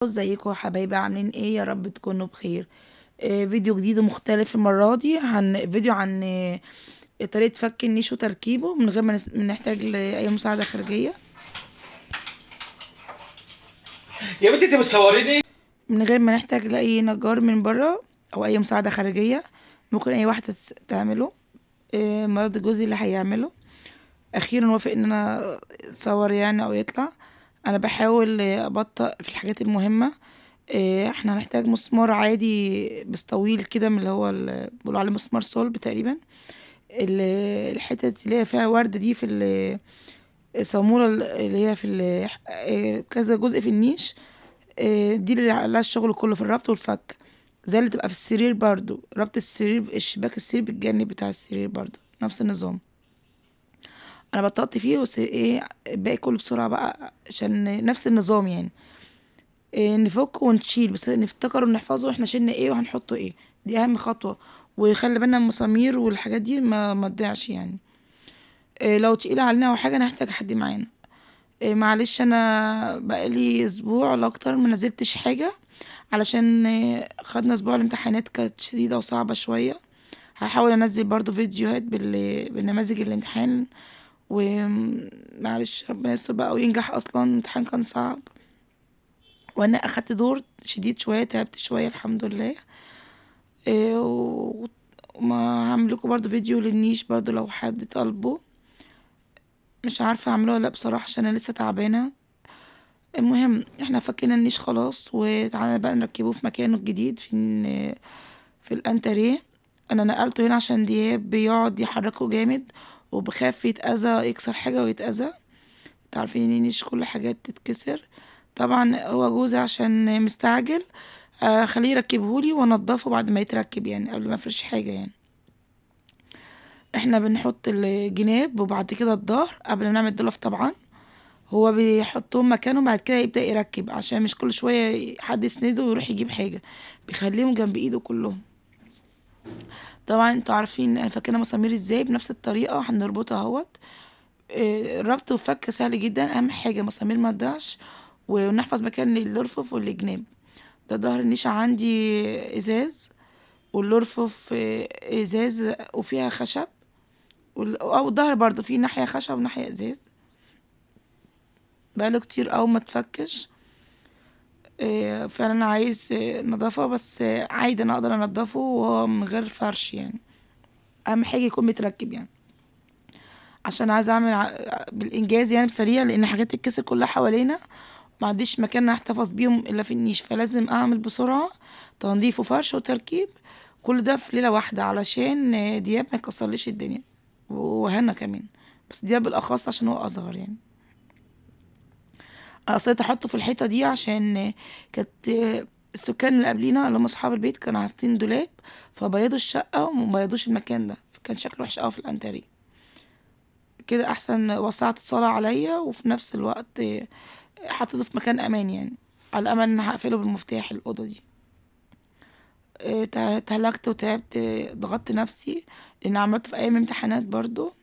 ازيكم يا حبايبي، عاملين ايه؟ يا رب تكونوا بخير. فيديو جديد ومختلف المرة دي، فيديو عن طريقة فك النيش وتركيبه من غير ما نحتاج لأي مساعدة خارجية. يا بنتي انت بتصوريني. من غير ما نحتاج لأي نجار من بره أو أي مساعدة خارجية. ممكن أي واحدة تعمله. مرات جوزي اللي هيعمله. أخيرا وافق إن أنا اتصور يعني أو يطلع. أنا بحاول أبطأ في الحاجات المهمة. احنا هنحتاج مسمار عادي بس طويل كده، من اللي هو بيقولوا عليه مسمار صلب تقريبا. الحتت اللي هي فيها ورد دي في الصامولة اللي هي في كذا جزء في النيش. دي اللي عليها الشغل كله في الربط والفك. زي اللي تبقى في السرير برضو، ربط السرير، الشباك السرير بالجانب بتاع السرير برضو نفس النظام. انا بطلت فيه بس ايه الباقي كله بسرعة بقى عشان نفس النظام يعني. نفك ونشيل، بس نفتكر ونحفظه احنا شلنا ايه وهنحطه ايه. دي اهم خطوة. وخلي بالنا من المسامير والحاجات دي ما تضيعش يعني. لو تقيلة علينا او حاجة نحتاج حد معانا. معلش انا بقالي اسبوع ولا اكتر ما نزلتش حاجة، علشان خدنا اسبوع الامتحانات كانت شديدة وصعبة شوية. هحاول انزل برضو فيديوهات بالنماذج الامتحان. ومعلش ربنا يستر بقى وينجح، اصلا الامتحان كان صعب وانا اخدت دور شديد شويه، تعبت شويه الحمد لله. وما هعمل لكم برضو فيديو للنيش برضو لو حد طالبه. مش عارفه اعمله ولا لا بصراحه عشان انا لسه تعبانه. المهم احنا فكينا النيش خلاص، وتعالى بقى نركبه في مكانه الجديد في الانتريه. انا نقلته هنا عشان دياب بيقعد يحركه جامد، وبخاف يتأذى يكسر حاجه ويتأذى. تعرفين ان النيش كل حاجات تتكسر. طبعا هو جوزي عشان مستعجل، خليه يركبهولي وانضفه بعد ما يتركب يعني قبل ما افرش حاجه يعني. احنا بنحط الجناب وبعد كده الظهر قبل ما نعمل الضلف طبعا. هو بيحطهم مكانهم بعد كده يبدأ يركب، عشان مش كل شويه حد يسنده ويروح يجيب حاجه. بيخليهم جنب ايده كلهم. طبعا انتوا عارفين انا فاكره مسامير ازاي، بنفس الطريقه هنربطها اهوت. الربط والفك سهل جدا، اهم حاجه مسامير ما تضيعش، ونحفظ مكان الرفوف والجناب. ده ظهر النيشة عندي ازاز، والرفوف ازاز وفيها خشب، او الظهر برضو فيه ناحية خشب وناحية ازاز. بقاله كتير اوي ما تفكش. فعلا عايز نظافة، بس عادي انا اقدر انضفه وهو من غير فرش يعني. اهم حاجة يكون متركب يعني، عشان عايزة اعمل بالانجاز يعني بسريع، لان حاجات الكسر كلها حوالينا ما عنديش مكان احتفظ بيهم الا في النيش، فلازم اعمل بسرعة تنظيف وفرش وتركيب. كل ده في ليلة واحدة علشان دياب ما يكسرليش الدنيا، وهنا كمان. بس دياب بالاخص عشان هو اصغر يعني. قصيت احطه في الحيطة دي عشان كانت السكان اللي قبلينا اللي هم اصحاب البيت كانوا حاطين دولاب، فبيضوا الشقة وما بيضوش المكان ده، فكان شكله وحش قوي في الانتريه. كده احسن، وسعت الصالة عليا وفي نفس الوقت حطيته في مكان امان يعني، على امل ان هقفله بالمفتاح الاوضه دي. اتهلكت وتعبت، ضغطت نفسي لان عملته في ايام امتحانات برضو.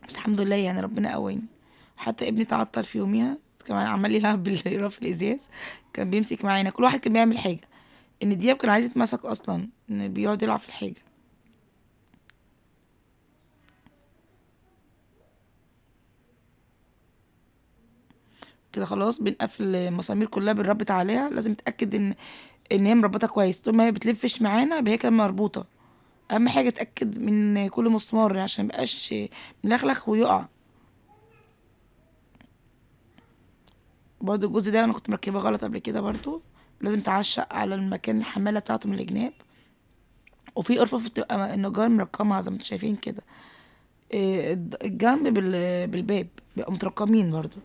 بس الحمد لله يعني ربنا قواني. حتى ابني تعطل في يوميها كمان، عمال يلعب بالرف الازاز. كان بيمسك معانا، كل واحد كان بيعمل حاجه. ان دياب كان عايز يتمسك اصلا، ان بيقعد يلعب في الحاجه. كده خلاص بنقفل المسامير كلها بنربط عليها، لازم نتاكد ان هي مربطه كويس. طول ما هي بتلفش معانا يبقى هي كده مربوطه. اهم حاجه اتاكد من كل مسمار عشان ميبقاش ملخلخ ويقع. برضو الجزء ده انا كنت مركبه غلط قبل كده برضو. لازم تعشق على المكان الحماله بتاعته من الجناب. وفي ارفف بتبقى النجار مرقمها زي ما انتم شايفين كده. الجنب بالباب بيبقى مترقمين برضو.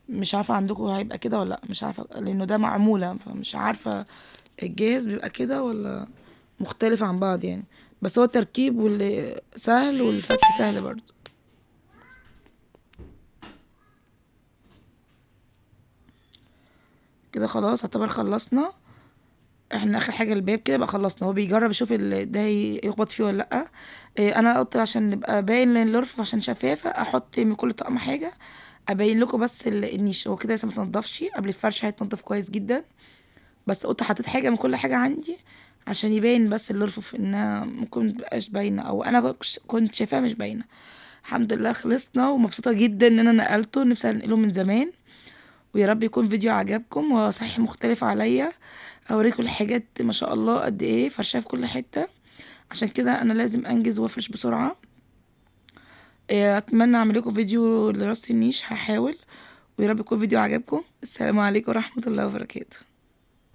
مش عارفه عندكم هيبقى كده ولا لا، مش عارفه لانه ده معموله، فمش عارفه الجهاز بيبقى كده ولا مختلف عن بعض يعني. بس هو التركيب واللي سهل والفتح سهل برضو. كده خلاص اعتبر خلصنا. احنا اخر حاجه الباب كده بقى خلصنا. هو بيجرب يشوف ده يخبط فيه ولا لا. انا قلت عشان نبقى باين للرف عشان شفافه احط من كل طقم حاجه ابين لكم بس النيش هو كده لسه متنضفش، قبل الفرش هيتنضف كويس جدا، بس قلت حطيت حاجه من كل حاجه عندي عشان يبين بس الرفوف انها ممكن متبقاش باينه، او انا كنت شايفاها مش باينه. الحمد لله خلصنا، ومبسوطه جدا ان انا نقلته، نفسي انقله من زمان. ويا رب يكون فيديو عجبكم، هو صحيح مختلف عليا، اوريكم الحاجات ما شاء الله قد ايه فرشاه في كل حته، عشان كده انا لازم انجز وافرش بسرعه. اتمنى اعمل لكم فيديو لراس النيش، هحاول. ويا رب يكون فيديو عجبكم. السلام عليكم ورحمه الله وبركاته.